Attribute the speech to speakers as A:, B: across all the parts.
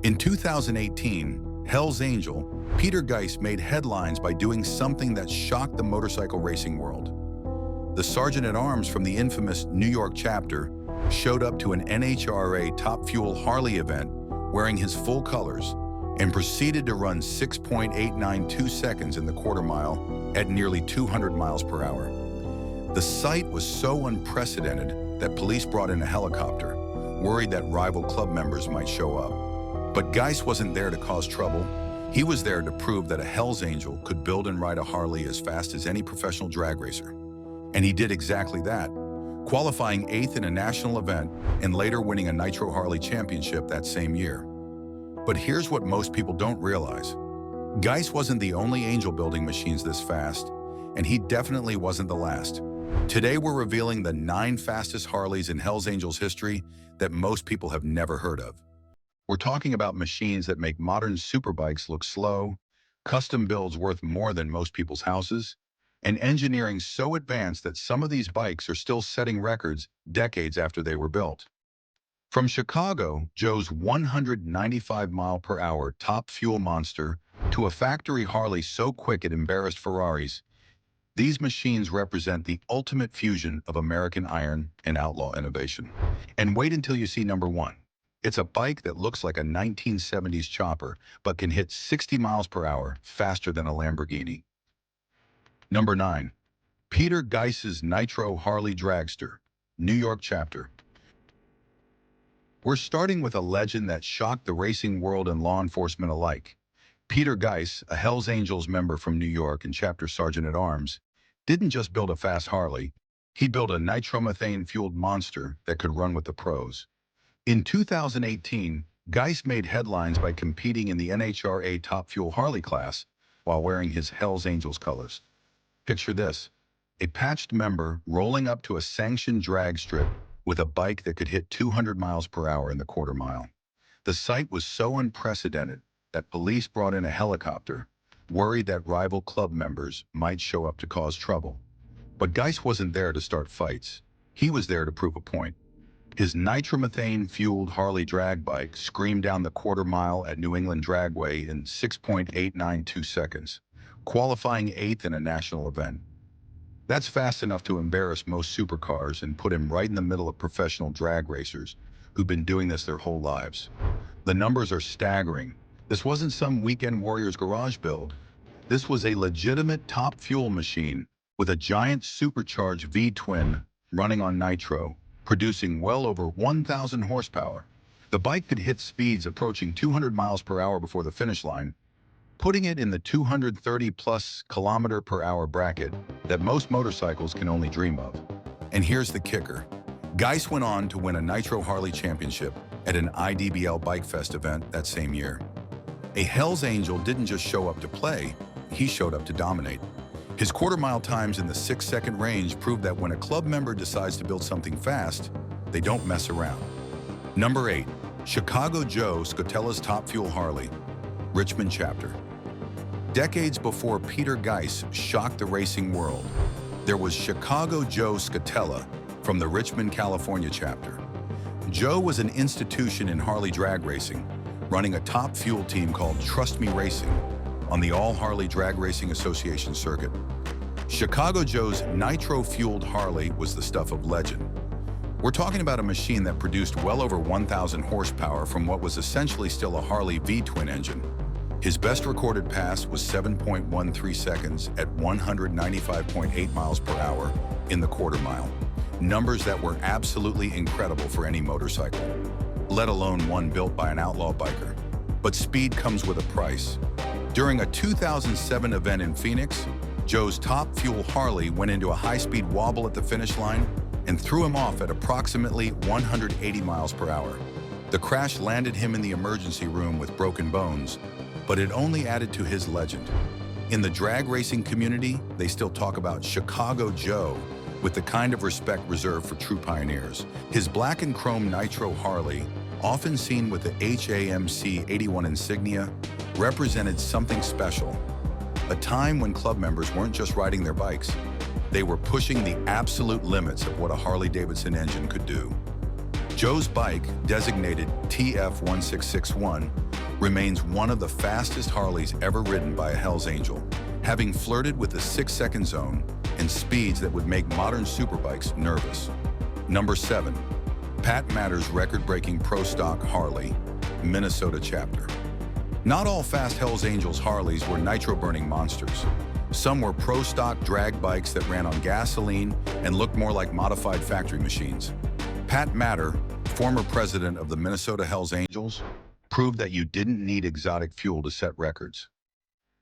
A: In 2018, Hell's Angel, Peter Geist made headlines by doing something that shocked the motorcycle racing world. The sergeant-at-arms from the infamous New York chapter showed up to an NHRA Top Fuel Harley event wearing his full colors and proceeded to run 6.892 seconds in the quarter mile at nearly 200 miles per hour. The sight was so unprecedented that police brought in a helicopter, worried that rival club members might show up. But Geist wasn't there to cause trouble. He was there to prove that a Hell's Angel could build and ride a Harley as fast as any professional drag racer. And he did exactly that, qualifying 8th in a national event and later winning a Nitro Harley championship that same year. But here's what most people don't realize. Geist wasn't the only angel building machines this fast, and he definitely wasn't the last. Today we're revealing the 9 fastest Harleys in Hell's Angels history that most people have never heard of. We're talking about machines that make modern superbikes look slow, custom builds worth more than most people's houses, and engineering so advanced that some of these bikes are still setting records decades after they were built. From Chicago, Joe's 195-mile-per-hour top fuel monster to a factory Harley so quick it embarrassed Ferraris, these machines represent the ultimate fusion of American iron and outlaw innovation. And wait until you see number 1. It's a bike that looks like a 1970s chopper, but can hit 60 miles per hour faster than a Lamborghini. Number 9. Peter Geist's Nitro Harley Dragster, New York chapter. We're starting with a legend that shocked the racing world and law enforcement alike. Peter Geist, a Hell's Angels member from New York and chapter sergeant-at-arms, didn't just build a fast Harley, he built a nitromethane-fueled monster that could run with the pros. In 2018, Geist made headlines by competing in the NHRA Top Fuel Harley class while wearing his Hell's Angels colors. Picture this, a patched member rolling up to a sanctioned drag strip with a bike that could hit 200 miles per hour in the quarter mile. The sight was so unprecedented that police brought in a helicopter, worried that rival club members might show up to cause trouble. But Geist wasn't there to start fights. He was there to prove a point. His nitromethane-fueled Harley drag bike screamed down the quarter mile at New England Dragway in 6.892 seconds, qualifying 8th in a national event. That's fast enough to embarrass most supercars and put him right in the middle of professional drag racers who've been doing this their whole lives. The numbers are staggering. This wasn't some weekend warrior's garage build. This was a legitimate top fuel machine with a giant supercharged V-twin running on nitro, producing well over 1,000 horsepower. The bike could hit speeds approaching 200 miles per hour before the finish line, putting it in the 230+ kilometer per hour bracket that most motorcycles can only dream of. And here's the kicker. Geist went on to win a Nitro Harley championship at an IDBL Bike Fest event that same year. A Hell's Angel didn't just show up to play, he showed up to dominate. His quarter-mile times in the 6-second range prove that when a club member decides to build something fast, they don't mess around. Number 8. Chicago Joe Scotella's Top Fuel Harley, Richmond chapter. Decades before Peter Geist shocked the racing world, there was Chicago Joe Scotella from the Richmond, California chapter. Joe was an institution in Harley drag racing, running a top fuel team called Trust Me Racing on the All-Harley Drag Racing Association circuit. Chicago Joe's nitro-fueled Harley was the stuff of legend. We're talking about a machine that produced well over 1,000 horsepower from what was essentially still a Harley V-twin engine. His best recorded pass was 7.13 seconds at 195.8 miles per hour in the quarter mile. Numbers that were absolutely incredible for any motorcycle, let alone one built by an outlaw biker. But speed comes with a price. During a 2007 event in Phoenix, Joe's top fuel Harley went into a high-speed wobble at the finish line and threw him off at approximately 180 miles per hour. The crash landed him in the emergency room with broken bones, but it only added to his legend. In the drag racing community, they still talk about Chicago Joe with the kind of respect reserved for true pioneers. His black and chrome nitro Harley, often seen with the HAMC 81 insignia, represented something special. A time when club members weren't just riding their bikes, they were pushing the absolute limits of what a Harley-Davidson engine could do. Joe's bike, designated TF1661, remains one of the fastest Harleys ever ridden by a Hells Angel, having flirted with the 6-second zone and speeds that would make modern superbikes nervous. Number 7. Pat Matter's record-breaking Pro Stock Harley, Minnesota chapter. Not all fast Hells Angels Harleys were nitro-burning monsters. Some were Pro Stock drag bikes that ran on gasoline and looked more like modified factory machines. Pat Matter, former president of the Minnesota Hells Angels, proved that you didn't need exotic fuel to set records.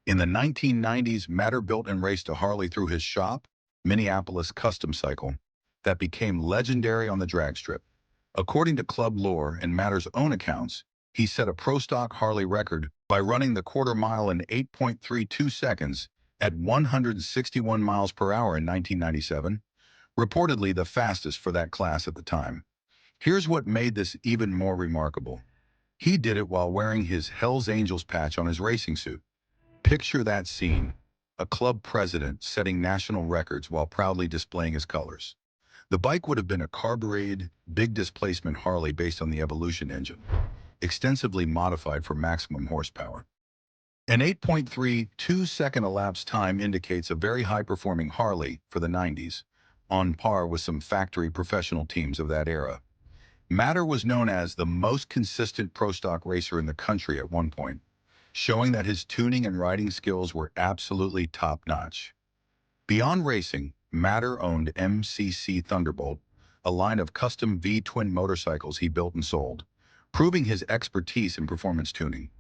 A: In the 1990s, Matter built and raced a Harley through his shop, Minneapolis Custom Cycle, that became legendary on the drag strip. According to club lore and Matter's own accounts, he set a Pro Stock Harley record by running the quarter mile in 8.32 seconds at 161 miles per hour in 1997, reportedly the fastest for that class at the time. Here's what made this even more remarkable. He did it while wearing his Hells Angels patch on his racing suit. Picture that scene, a club president setting national records while proudly displaying his colors. The bike would have been a carbureted, big displacement Harley based on the Evolution engine, extensively modified for maximum horsepower. An 8.32-second elapsed time indicates a very high-performing Harley for the 90s, on par with some factory professional teams of that era. Matter was known as the most consistent Pro Stock racer in the country at one point, showing that his tuning and riding skills were absolutely top-notch. Beyond racing, Matter owned MCC Thunderbolt, a line of custom V-twin motorcycles he built and sold, proving his expertise in performance tuning.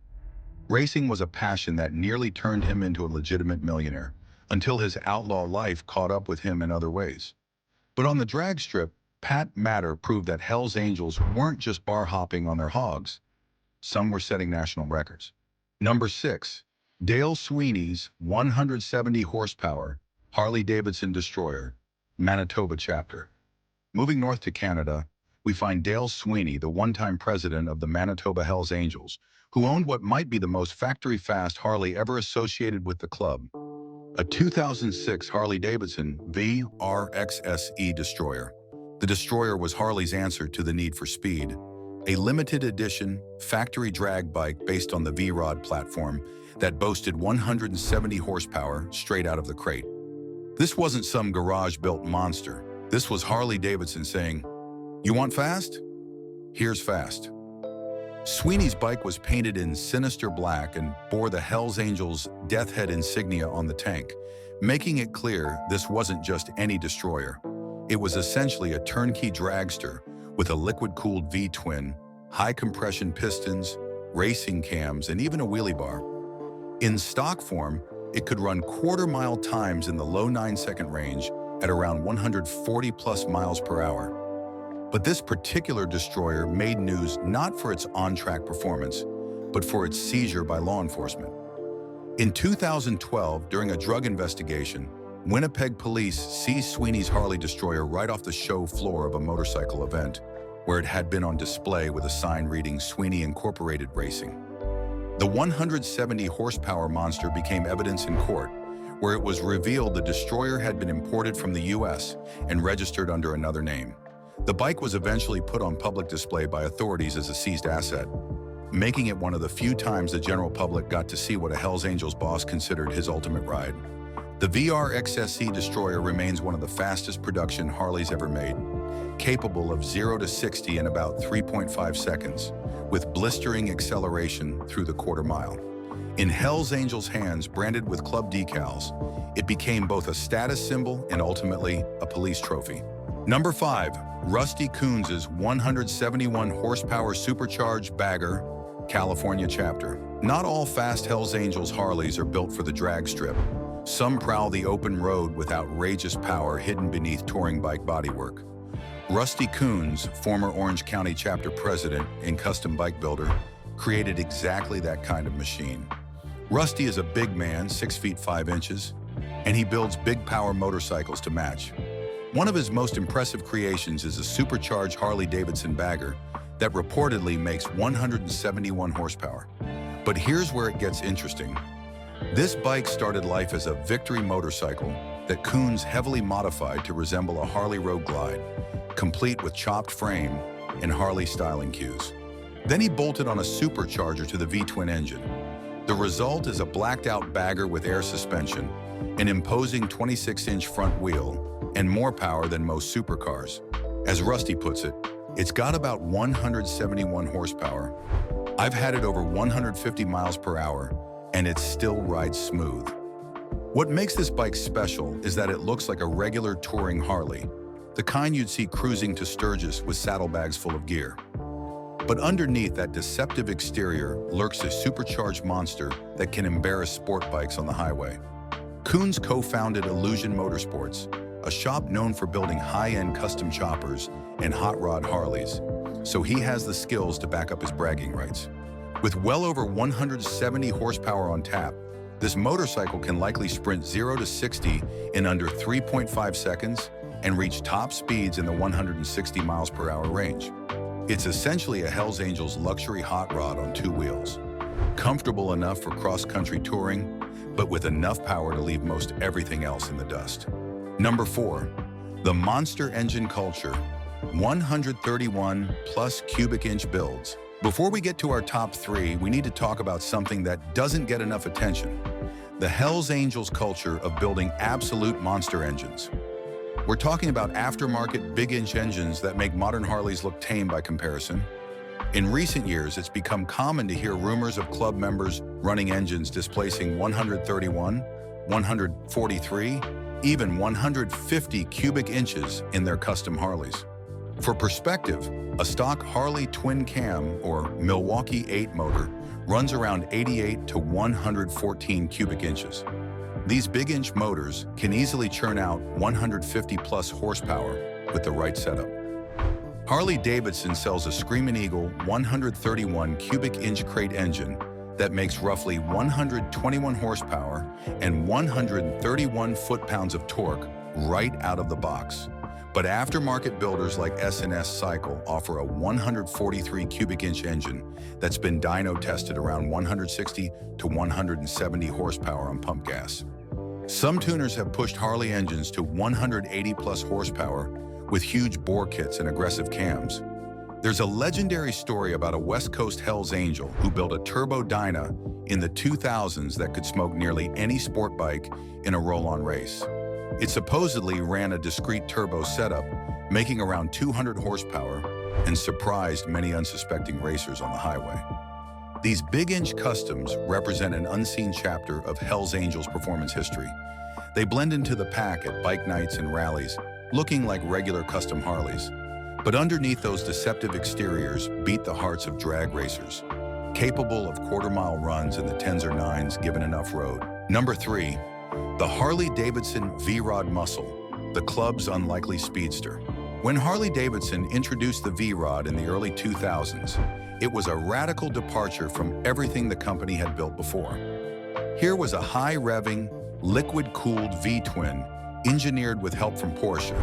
A: Racing was a passion that nearly turned him into a legitimate millionaire, until his outlaw life caught up with him in other ways. But on the drag strip, Pat Matter proved that Hells Angels weren't just bar hopping on their hogs. Some were setting national records. Number 6. Dale Sweeney's 170 horsepower Harley Davidson Destroyer, Manitoba chapter. Moving north to Canada, we find Dale Sweeney, the one-time president of the Manitoba Hells Angels, who owned what might be the most factory-fast Harley ever associated with the club, a 2006 Harley-Davidson VRXSE Destroyer. The Destroyer was Harley's answer to the need for speed, a limited edition, factory drag bike based on the V-Rod platform that boasted 170 horsepower straight out of the crate. This wasn't some garage-built monster. This was Harley-Davidson saying, "You want fast? Here's fast." Sweeney's bike was painted in sinister black and bore the Hells Angels' Death Head insignia on the tank, making it clear this wasn't just any destroyer. It was essentially a turnkey dragster with a liquid-cooled V-twin, high-compression pistons, racing cams, and even a wheelie bar. In stock form, it could run quarter-mile times in the low 9-second range at around 140+ miles per hour. But this particular destroyer made news not for its on-track performance, but for its seizure by law enforcement. In 2012, during a drug investigation, Winnipeg police seized Sweeney's Harley Destroyer right off the show floor of a motorcycle event, where it had been on display with a sign reading Sweeney Incorporated Racing. The 170 horsepower monster became evidence in court, where it was revealed the Destroyer had been imported from the US and registered under another name. The bike was eventually put on public display by authorities as a seized asset, making it one of the few times the general public got to see what a Hells Angels boss considered his ultimate ride. The VRXSE Destroyer remains one of the fastest production Harleys ever made, capable of 0 to 60 in about 3.5 seconds, with blistering acceleration through the quarter mile. In Hells Angels' hands, branded with club decals, it became both a status symbol and ultimately a police trophy. Number 5. Rusty Coons' 171 horsepower supercharged bagger, California chapter. Not all fast Hells Angels Harleys are built for the drag strip. Some prowl the open road with outrageous power hidden beneath touring bike bodywork. Rusty Coons, former Orange County chapter president and custom bike builder, created exactly that kind of machine. Rusty is a big man, 6 feet 5 inches, and he builds big power motorcycles to match. One of his most impressive creations is a supercharged Harley-Davidson bagger that reportedly makes 171 horsepower. But here's where it gets interesting. This bike started life as a victory motorcycle that Coons heavily modified to resemble a Harley Road Glide, complete with chopped frame and Harley styling cues. Then he bolted on a supercharger to the V-twin engine. The result is a blacked-out bagger with air suspension, an imposing 26-inch front wheel, and more power than most supercars. As Rusty puts it, it's got about 171 horsepower. I've had it over 150 miles per hour, and it still rides smooth. What makes this bike special is that it looks like a regular touring Harley, the kind you'd see cruising to Sturgis with saddlebags full of gear. But underneath that deceptive exterior lurks a supercharged monster that can embarrass sport bikes on the highway. Coons co-founded Illusion Motorsports, a shop known for building high-end custom choppers and hot rod Harleys, so he has the skills to back up his bragging rights. With well over 170 horsepower on tap, this motorcycle can likely sprint 0 to 60 in under 3.5 seconds and reach top speeds in the 160 miles per hour range. It's essentially a Hells Angels luxury hot rod on two wheels. Comfortable enough for cross-country touring, but with enough power to leave most everything else in the dust. Number 4, the monster engine culture, 131 plus cubic inch builds. Before we get to our top 3, we need to talk about something that doesn't get enough attention: the Hells Angels culture of building absolute monster engines. We're talking about aftermarket big-inch engines that make modern Harleys look tame by comparison. In recent years, it's become common to hear rumors of club members running engines displacing 131, 143, even 150 cubic inches in their custom Harleys. For perspective, a stock Harley twin cam or Milwaukee 8 motor runs around 88 to 114 cubic inches. These big-inch motors can easily churn out 150 plus horsepower with the right setup. Harley-Davidson sells a Screamin' Eagle 131 cubic inch crate engine that makes roughly 121 horsepower and 131 foot-pounds of torque right out of the box. But aftermarket builders like S&S Cycle offer a 143 cubic inch engine that's been dyno tested around 160 to 170 horsepower on pump gas. Some tuners have pushed Harley engines to 180 plus horsepower with huge bore kits and aggressive cams. There's a legendary story about a West Coast Hells Angel who built a turbo Dyna in the 2000s that could smoke nearly any sport bike in a roll-on race. It supposedly ran a discrete turbo setup, making around 200 horsepower, and surprised many unsuspecting racers on the highway. These big-inch customs represent an unseen chapter of Hells Angels performance history. They blend into the pack at bike nights and rallies, looking like regular custom Harleys. But underneath those deceptive exteriors beat the hearts of drag racers, capable of quarter-mile runs in the 10s or 9s given enough road. Number 3, the Harley-Davidson V-Rod Muscle, the club's unlikely speedster. When Harley-Davidson introduced the V-Rod in the early 2000s, it was a radical departure from everything the company had built before. Here was a high-revving, liquid-cooled V-twin engineered with help from Porsche,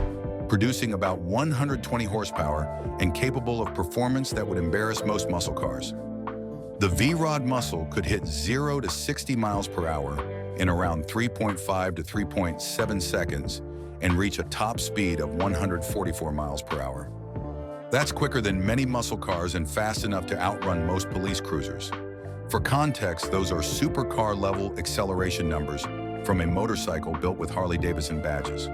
A: producing about 120 horsepower and capable of performance that would embarrass most muscle cars. The V-Rod Muscle could hit 0 to 60 miles per hour in around 3.5 to 3.7 seconds and reach a top speed of 144 miles per hour. That's quicker than many muscle cars and fast enough to outrun most police cruisers. For context, those are supercar-level acceleration numbers from a motorcycle built with Harley-Davidson badges.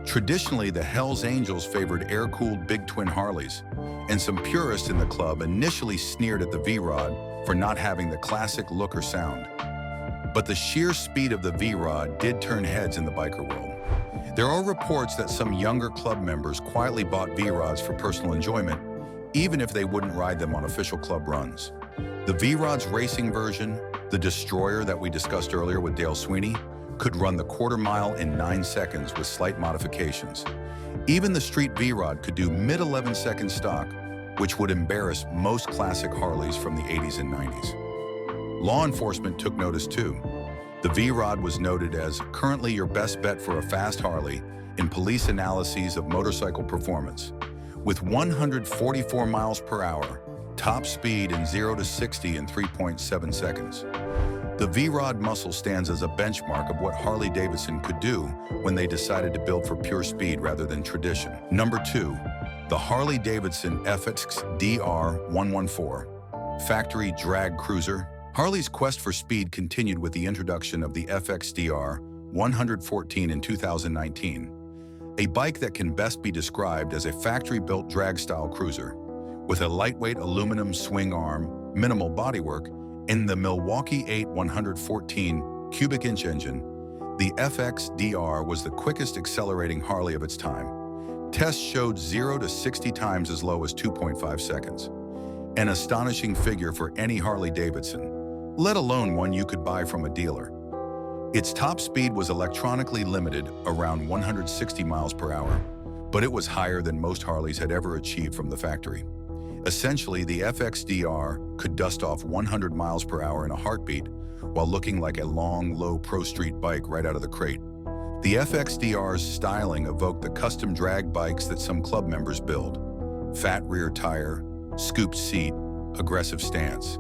A: Traditionally, the Hells Angels favored air-cooled big twin Harleys, and some purists in the club initially sneered at the V-Rod for not having the classic look or sound. But the sheer speed of the V-Rod did turn heads in the biker world. There are reports that some younger club members quietly bought V-Rods for personal enjoyment, even if they wouldn't ride them on official club runs. The V-Rod's racing version, the Destroyer that we discussed earlier with Dale Sweeney, could run the quarter mile in 9 seconds with slight modifications. Even the Street V-Rod could do mid-11 second stock, which would embarrass most classic Harleys from the 80s and 90s. Law enforcement took notice too. The V-Rod was noted as currently your best bet for a fast Harley in police analyses of motorcycle performance. With 144 miles per hour, top speed in 0 to 60 in 3.7 seconds. The V-Rod Muscle stands as a benchmark of what Harley-Davidson could do when they decided to build for pure speed rather than tradition. Number 2, the Harley-Davidson FX DR114. Factory drag cruiser. Harley's quest for speed continued with the introduction of the FXDR 114 in 2019, a bike that can best be described as a factory-built drag-style cruiser. With a lightweight aluminum swing arm, minimal bodywork, and the Milwaukee 8 114 cubic inch engine, the FXDR was the quickest accelerating Harley of its time. Tests showed 0 to 60 times as low as 2.5 seconds. An astonishing figure for any Harley Davidson, let alone one you could buy from a dealer. Its top speed was electronically limited around 160 miles per hour, but it was higher than most Harleys had ever achieved from the factory. Essentially, the FXDR could dust off 100 miles per hour in a heartbeat while looking like a long, low pro street bike right out of the crate. The FXDR's styling evoked the custom drag bikes that some club members build. Fat rear tire, scooped seat, aggressive stance.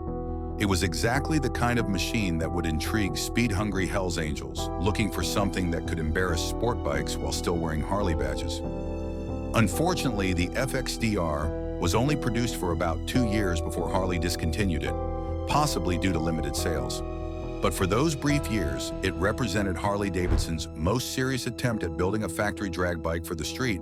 A: It was exactly the kind of machine that would intrigue speed-hungry Hells Angels, looking for something that could embarrass sport bikes while still wearing Harley badges. Unfortunately, the FXDR was only produced for about 2 years before Harley discontinued it, possibly due to limited sales. But for those brief years, it represented Harley-Davidson's most serious attempt at building a factory drag bike for the street.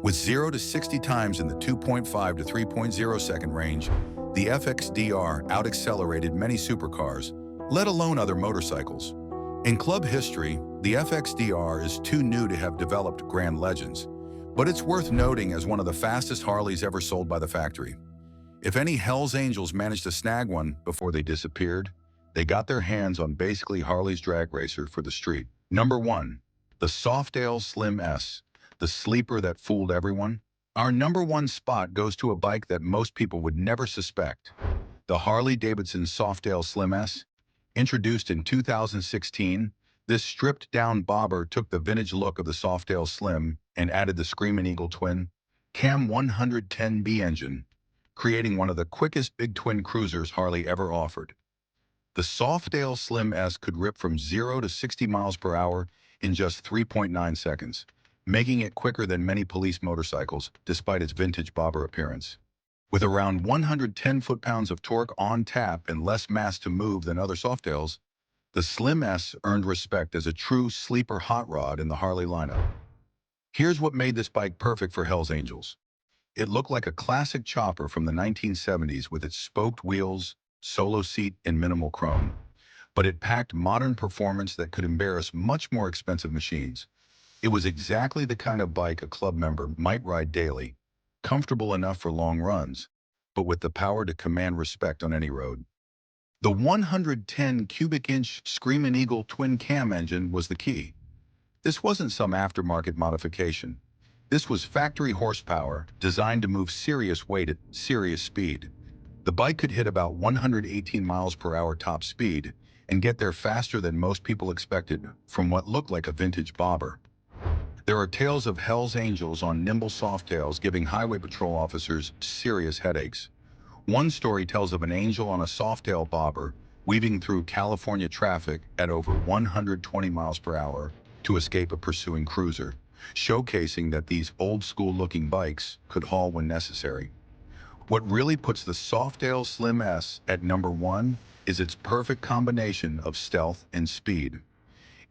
A: With 0 to 60 times in the 2.5 to 3.0 second range, the FXDR out-accelerated many supercars, let alone other motorcycles. In club history, the FXDR is too new to have developed grand legends, but it's worth noting as one of the fastest Harleys ever sold by the factory. If any Hells Angels managed to snag one before they disappeared, they got their hands on basically Harley's drag racer for the street. Number 1. The Softail Slim S, the sleeper that fooled everyone. Our number 1 spot goes to a bike that most people would never suspect. The Harley-Davidson Softail Slim S. Introduced in 2016, this stripped-down bobber took the vintage look of the Softail Slim and added the Screamin' Eagle twin Cam 110B engine, creating one of the quickest big twin cruisers Harley ever offered. The Softail Slim S could rip from 0 to 60 miles per hour in just 3.9 seconds, making it quicker than many police motorcycles despite its vintage bobber appearance. With around 110 foot-pounds of torque on tap and less mass to move than other Softails, the Slim S earned respect as a true sleeper hot rod in the Harley lineup. Here's what made this bike perfect for Hells Angels. It looked like a classic chopper from the 1970s with its spoked wheels, solo seat, and minimal chrome. But it packed modern performance that could embarrass much more expensive machines. It was exactly the kind of bike a club member might ride daily, comfortable enough for long runs, but with the power to command respect on any road. The 110 cubic inch Screamin' Eagle twin cam engine was the key. This wasn't some aftermarket modification. This was factory horsepower designed to move serious weight at serious speed. The bike could hit about 118 miles per hour top speed and get there faster than most people expected from what looked like a vintage bobber. There are tales of Hells Angels on nimble Softails giving highway patrol officers serious headaches. One story tells of an angel on a Softail bobber weaving through California traffic at over 120 miles per hour to escape a pursuing cruiser, showcasing that these old-school-looking bikes could haul when necessary. What really puts the Softail Slim S at number 1 is its perfect combination of stealth and speed.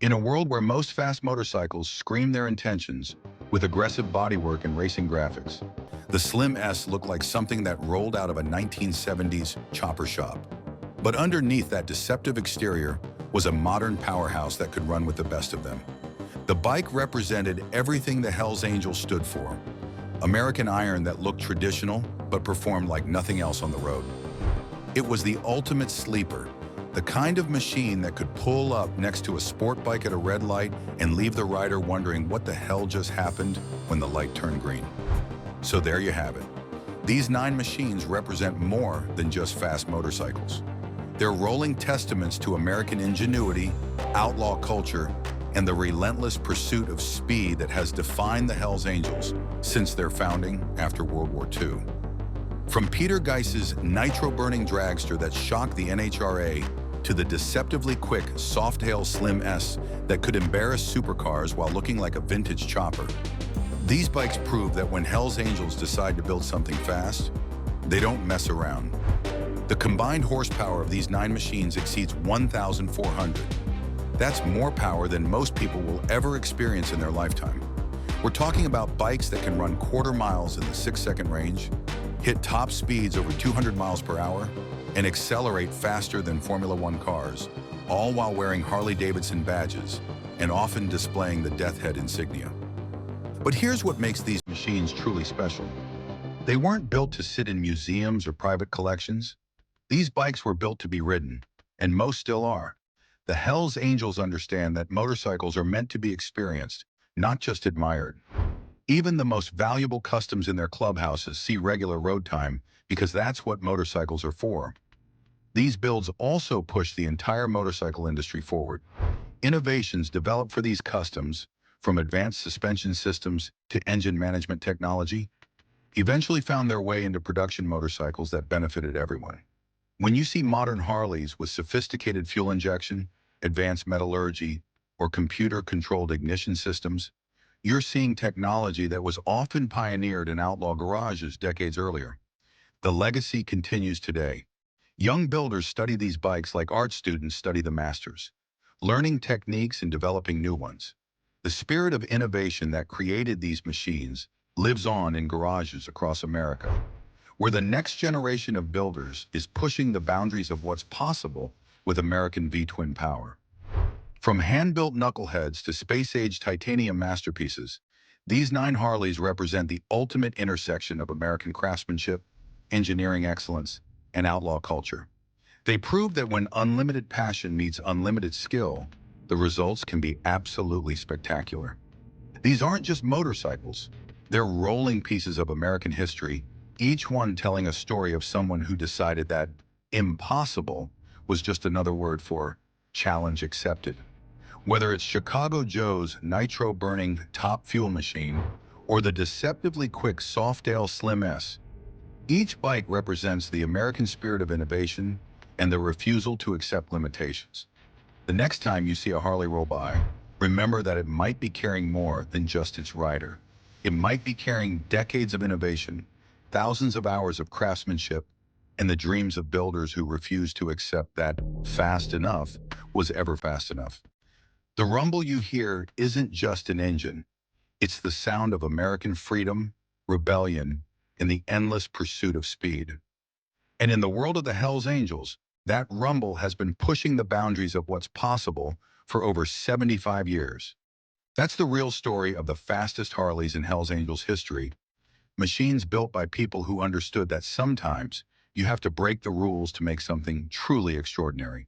A: In a world where most fast motorcycles scream their intentions with aggressive bodywork and racing graphics, the Slim S looked like something that rolled out of a 1970s chopper shop. But underneath that deceptive exterior was a modern powerhouse that could run with the best of them. The bike represented everything the Hells Angels stood for. American iron that looked traditional but performed like nothing else on the road. It was the ultimate sleeper, the kind of machine that could pull up next to a sport bike at a red light and leave the rider wondering what the hell just happened when the light turned green. So there you have it. These 9 machines represent more than just fast motorcycles. They're rolling testaments to American ingenuity, outlaw culture, and the relentless pursuit of speed that has defined the Hells Angels since their founding after World War II. From Peter Geiss's nitro-burning dragster that shocked the NHRA to the deceptively quick Softail Slim S that could embarrass supercars while looking like a vintage chopper, these bikes prove that when Hells Angels decide to build something fast, they don't mess around. The combined horsepower of these 9 machines exceeds 1,400. That's more power than most people will ever experience in their lifetime. We're talking about bikes that can run quarter miles in the 6-second range, hit top speeds over 200 miles per hour, and accelerate faster than Formula One cars, all while wearing Harley-Davidson badges and often displaying the Death Head insignia. But here's what makes these machines truly special. They weren't built to sit in museums or private collections. These bikes were built to be ridden, and most still are. The Hells Angels understand that motorcycles are meant to be experienced, not just admired. Even the most valuable customs in their clubhouses see regular road time because that's what motorcycles are for. These builds also push the entire motorcycle industry forward. Innovations developed for these customs, from advanced suspension systems to engine management technology, eventually found their way into production motorcycles that benefited everyone. When you see modern Harleys with sophisticated fuel injection, advanced metallurgy, or computer-controlled ignition systems, you're seeing technology that was often pioneered in outlaw garages decades earlier. The legacy continues today. Young builders study these bikes like art students study the masters, learning techniques and developing new ones. The spirit of innovation that created these machines lives on in garages across America, where the next generation of builders is pushing the boundaries of what's possible with American V-twin power. From hand-built knuckleheads to space-age titanium masterpieces, these 9 Harleys represent the ultimate intersection of American craftsmanship, engineering excellence, and outlaw culture. They prove that when unlimited passion meets unlimited skill, the results can be absolutely spectacular. These aren't just motorcycles. They're rolling pieces of American history, each one telling a story of someone who decided that impossible was just another word for challenge accepted. Whether it's Chicago Joe's nitro-burning top fuel machine or the deceptively quick Softail Slim S, each bike represents the American spirit of innovation and the refusal to accept limitations. The next time you see a Harley roll by, remember that it might be carrying more than just its rider. It might be carrying decades of innovation, thousands of hours of craftsmanship, and the dreams of builders who refused to accept that fast enough was ever fast enough. The rumble you hear isn't just an engine. It's the sound of American freedom, rebellion, and the endless pursuit of speed. And in the world of the Hells Angels, that rumble has been pushing the boundaries of what's possible for over 75 years. That's the real story of the fastest Harleys in Hells Angels history, machines built by people who understood that sometimes you have to break the rules to make something truly extraordinary.